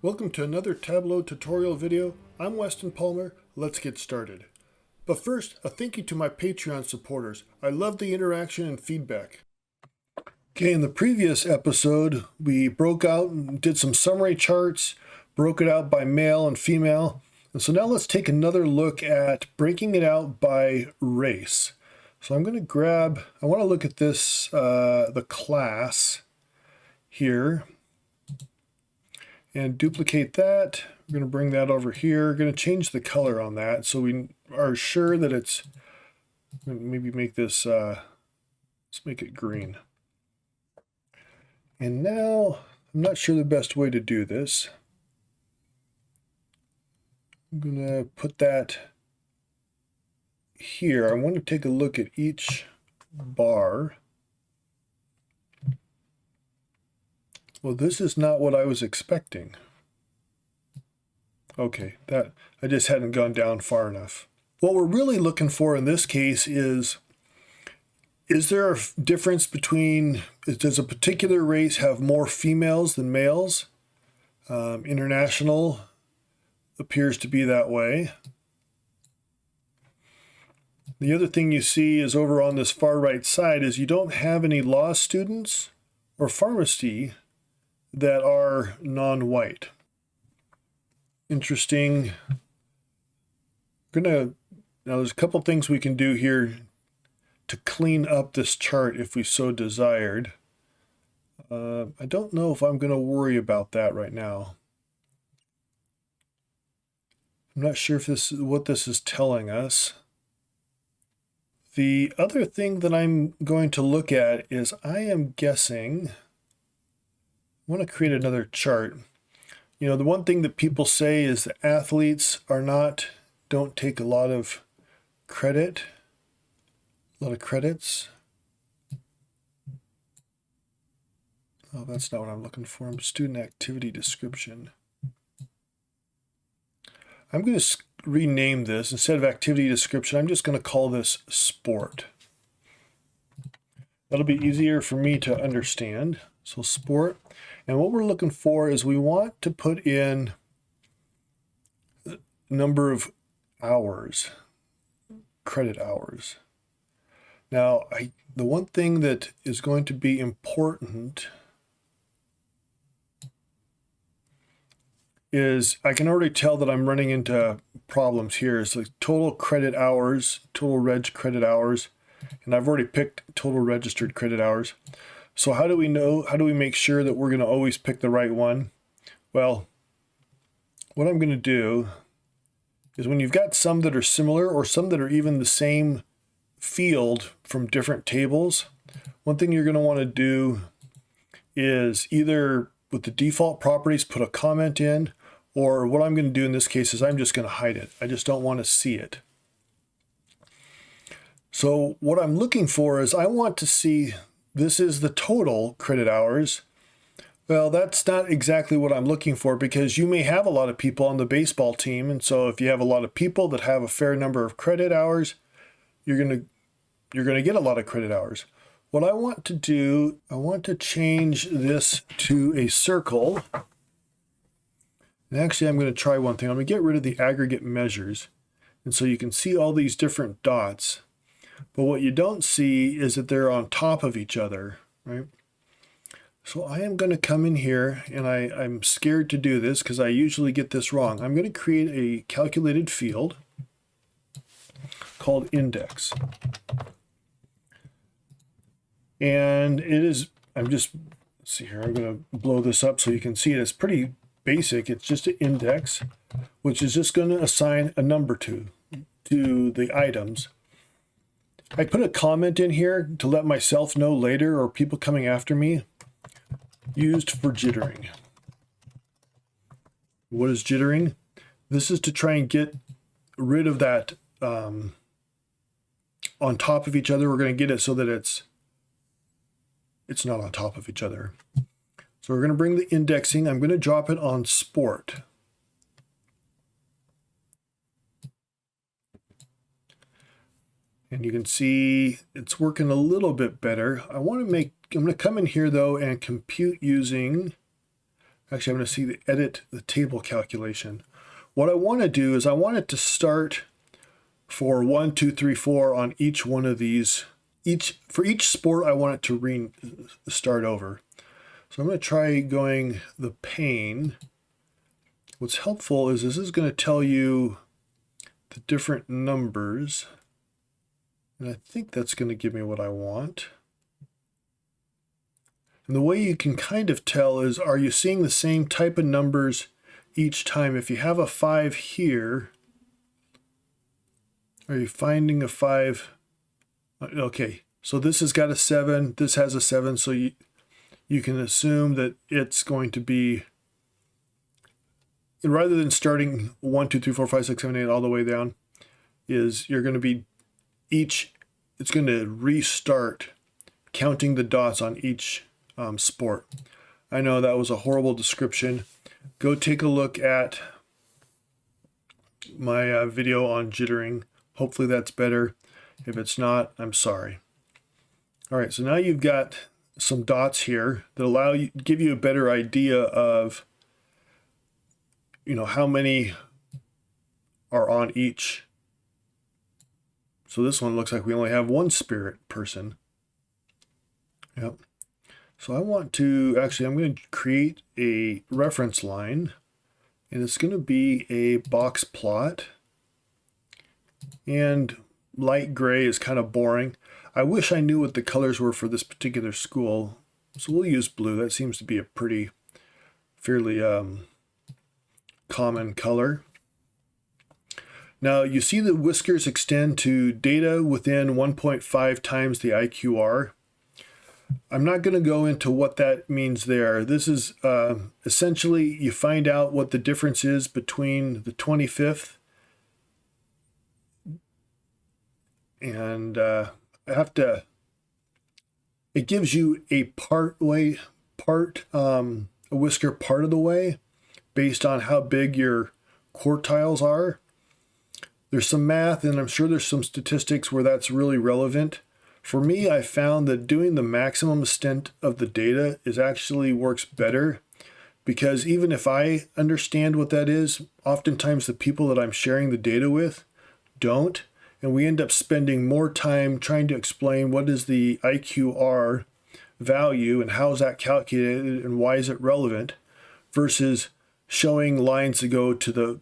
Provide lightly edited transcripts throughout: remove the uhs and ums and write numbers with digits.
Welcome to another Tableau tutorial video. I'm Weston Palmer. Let's get started. But first, a thank you to my Patreon supporters. I love the interaction and feedback. Okay, in the previous episode, we broke out and did some summary charts, broke it out by male and female. And so now let's take another look at breaking it out by race. So I'm going to grab, I want to look at this, the class here. And duplicate that. We're going to bring that over here. We're going to change the color on that so we are sure that it's, maybe make this, let's make it green. And now, I'm not sure the best way to do this. I'm going to put that here. I want to take a look at each bar. Well, this is not what I was expecting. Okay, that I just hadn't gone down far enough. What we're really looking for in this case is there a difference between, does a particular race have more females than males? International appears to be that way. The other thing you see is over on this far right side is you don't have any law students or pharmacy that are non-white. Interesting. Now there's a couple things we can do here to clean up this chart if we so desired. I don't know if I'm going to worry about that right now. I'm not sure if this is what this is telling us. The other thing that I'm going to look at is I am guessing, I want to create another chart. You know, the one thing that people say is that athletes don't take a lot of credits. Oh, that's not what I'm looking for. Student activity description. I'm going to rename this. Instead of activity description, I'm just going to call this sport. That'll be easier for me to understand. So sport. And what we're looking for is we want to put in the number of hours, credit hours. Now, the one thing that is going to be important is I can already tell that I'm running into problems here. It's like total credit hours, total reg credit hours, and I've already picked total registered credit hours. So how do we make sure that we're going to always pick the right one? Well, what I'm going to do is when you've got some that are similar or some that are even the same field from different tables, one thing you're going to want to do is either with the default properties put a comment in, or what I'm going to do in this case is I'm just going to hide it. I just don't want to see it. So what I'm looking for is I want to see this is the total credit hours. Well, that's not exactly what I'm looking for because you may have a lot of people on the baseball team. And so if you have a lot of people that have a fair number of credit hours, you're going to get a lot of credit hours. What I want to do, I want to change this to a circle. And actually, I'm going to try one thing. I'm going to get rid of the aggregate measures. And so you can see all these different dots. But what you don't see is that they're on top of each other, right? So I am going to come in here, and I'm scared to do this because I usually get this wrong. I'm going to create a calculated field called index. And it is, let's see here, I'm going to blow this up so you can see it. It's pretty basic. It's just an index, which is just going to assign a number to the items. I put a comment in here to let myself know later or people coming after me, used for jittering. What is jittering? This is to try and get rid of that on top of each other. We're going to get it so that it's not on top of each other. So we're going to bring the indexing. I'm going to drop it on sport. And you can see it's working a little bit better. I'm going to come in here though and compute using, Actually, I'm going to see the edit the table calculation. What I want to do is I want it to start for 1, 2, 3, 4 on each one of these. For each sport, I want it to start over. So I'm going to try going the pane. What's helpful is this is going to tell you the different numbers. And I think that's going to give me what I want. And the way you can kind of tell is, are you seeing the same type of numbers each time? If you have a 5 here, are you finding a 5? Okay, so this has got a 7, this has a 7, so you can assume that it's going to be, rather than starting 1, 2, 3, 4, 5, 6, 7, 8 all the way down, is you're going to be it's going to restart counting the dots on each sport. I know that was a horrible description. Go take a look at my video on jittering. Hopefully that's better. If it's not, I'm sorry. All right, so now you've got some dots here that give you a better idea of, how many are on each. So this one looks like we only have one spirit person. Yep. So I want to, actually, I'm going to create a reference line, and it's going to be a box plot. And light gray is kind of boring. I wish I knew what the colors were for this particular school. So we'll use blue. That seems to be a fairly common color. Now you see the whiskers extend to data within 1.5 times the IQR. I'm not going to go into what that means there. This is essentially you find out what the difference is between the 25th and it gives you a a whisker part of the way based on how big your quartiles are. There's some math, and I'm sure there's some statistics where that's really relevant. For me, I found that doing the maximum extent of the data actually works better, because even if I understand what that is, oftentimes the people that I'm sharing the data with don't, and we end up spending more time trying to explain what is the IQR value and how is that calculated and why is it relevant, versus showing lines that go to the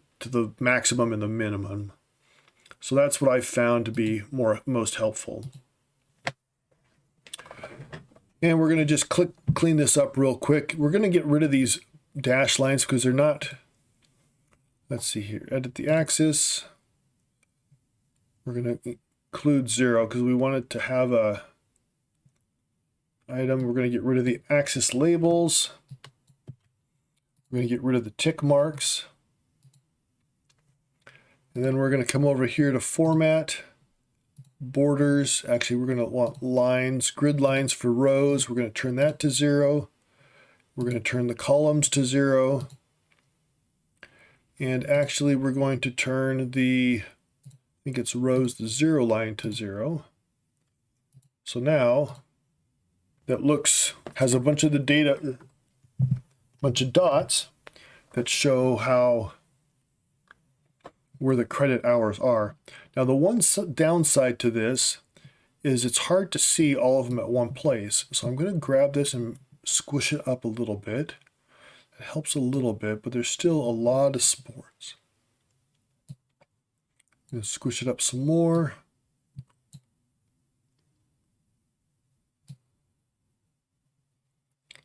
maximum and the minimum. So that's what I've found to be most helpful. And we're going to just clean this up real quick. We're going to get rid of these dash lines because they're not, let's see here, edit the axis. We're going to include 0 because we want it to have a item. We're going to get rid of the axis labels. We're going to get rid of the tick marks. And then we're going to come over here to format, borders. Actually, we're going to want lines, grid lines for rows. We're going to turn that to 0. We're going to turn the columns to 0. And actually, we're going to turn I think it's rows, the 0 line to 0. So now that has a bunch of the data, bunch of dots that show where the credit hours are. Now the one downside to this is it's hard to see all of them at one place. So I'm going to grab this and squish it up a little bit. It helps a little bit, but there's still a lot of sports. I'm going to squish it up some more.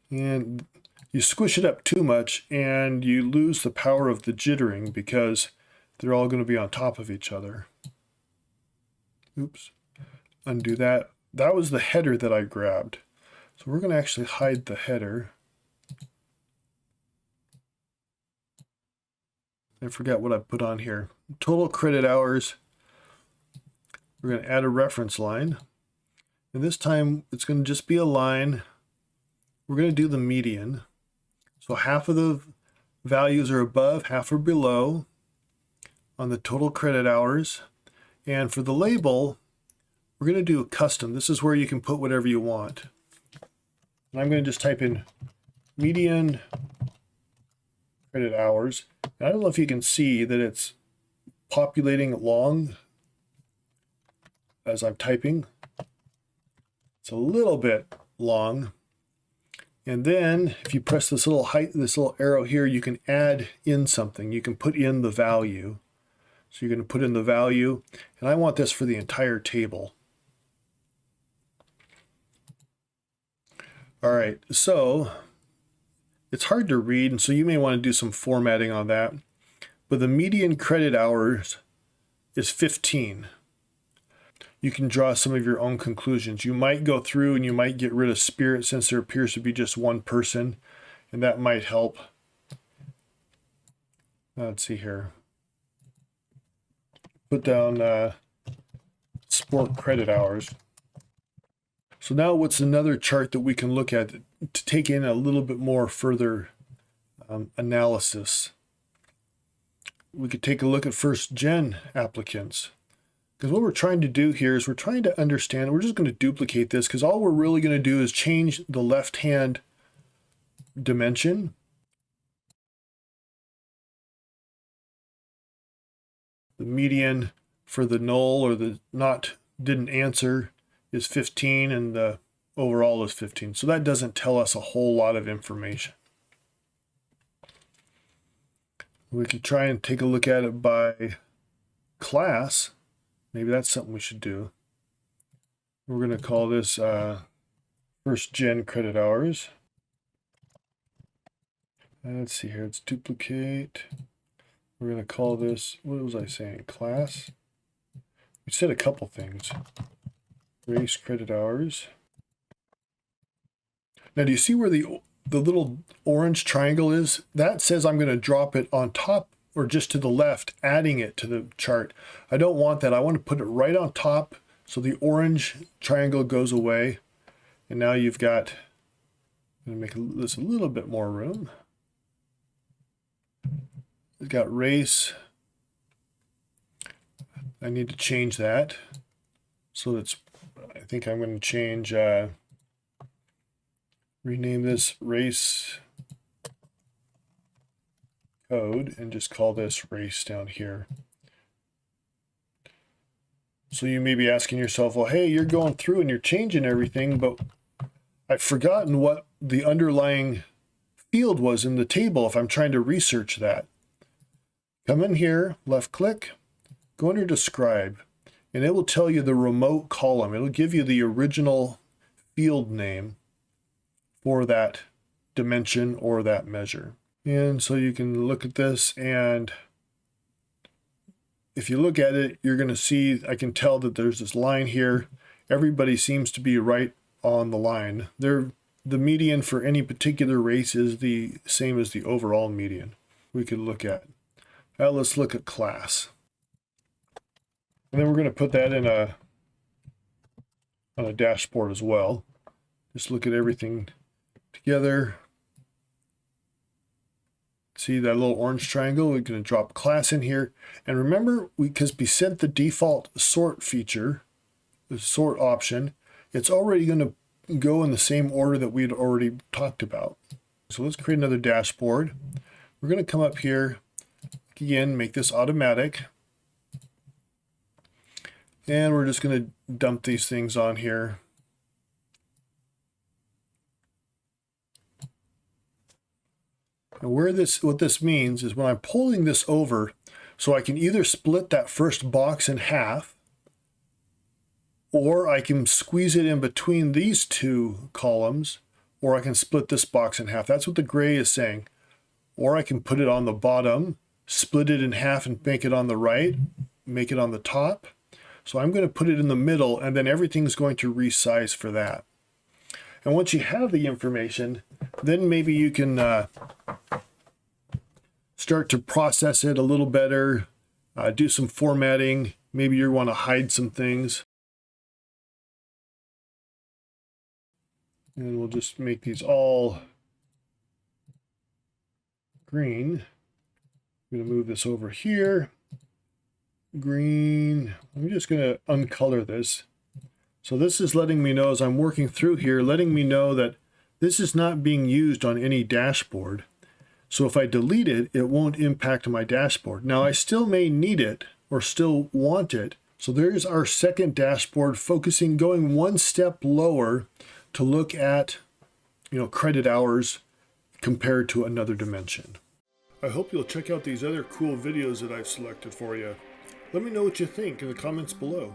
And you squish it up too much and you lose the power of the jittering because they're all going to be on top of each other. Oops. Undo that. That was the header that I grabbed. So we're going to actually hide the header. I forgot what I put on here. Total credit hours. We're going to add a reference line. And this time it's going to just be a line. We're going to do the median. So half of the values are above, half are below on the total credit hours. And for the label, we're going to do a custom. This is where you can put whatever you want. And I'm going to just type in median credit hours. And I don't know if you can see that it's populating long as I'm typing. It's a little bit long. And then if you press this little arrow here, you can add in something. You can put in the value. So you're going to put in the value, and I want this for the entire table. All right, so it's hard to read, and so you may want to do some formatting on that. But the median credit hours is 15. You can draw some of your own conclusions. You might go through and you might get rid of spirit since there appears to be just one person, and that might help. Let's see here. Put down sport credit hours. So now what's another chart that we can look at to take in a little bit more further analysis? We could take a look at first gen applicants. Because what we're trying to do here is we're trying to understand, we're just going to duplicate this because all we're really going to do is change the left-hand dimension. The median for the null or the didn't answer is 15 and the overall is 15. So that doesn't tell us a whole lot of information. We could try and take a look at it by class. Maybe that's something we should do. We're going to call this first gen credit hours. Let's see here, let's duplicate. We're going to call this, what was I saying, class? We said a couple things. Race credit hours. Now do you see where the little orange triangle is? That says I'm going to drop it on top or just to the left, adding it to the chart. I don't want that. I want to put it right on top so the orange triangle goes away. And now you've got, I'm going to make this a little bit more room. We've got race. I need to change that. So that's, I think I'm going to change, rename this race code and just call this race down here. So you may be asking yourself, well, hey, you're going through and you're changing everything, but I've forgotten what the underlying field was in the table if I'm trying to research that. Come in here, left click, go under describe, and it will tell you the remote column. It'll give you the original field name for that dimension or that measure. And so you can look at this, and if you look at it, you're going to see, I can tell that there's this line here. Everybody seems to be right on the line. The median for any particular race is the same as the overall median we could look at. Now let's look at class. And then we're going to put that in on a dashboard as well. Just look at everything together. See that little orange triangle? We're going to drop class in here. And remember, because we set the default sort feature, the sort option, it's already going to go in the same order that we had already talked about. So let's create another dashboard. We're going to come up here, again, make this automatic. And we're just going to dump these things on here. And what this means is when I'm pulling this over, so I can either split that first box in half, or I can squeeze it in between these two columns, or I can split this box in half. That's what the gray is saying. Or I can put it on the bottom, split it in half and make it on the right, make it on the top. So I'm going to put it in the middle, and then everything's going to resize for that. And once you have the information, then maybe you can start to process it a little better, do some formatting. Maybe you want to hide some things. And we'll just make these all green. I'm going to move this over here. Green. I'm just going to uncolor this. So this is letting me know as I'm working through here, letting me know that this is not being used on any dashboard. So if I delete it, it won't impact my dashboard. Now I still may need it or still want it. So there's our second dashboard, focusing, going one step lower to look at, credit hours compared to another dimension. I hope you'll check out these other cool videos that I've selected for you. Let me know what you think in the comments below.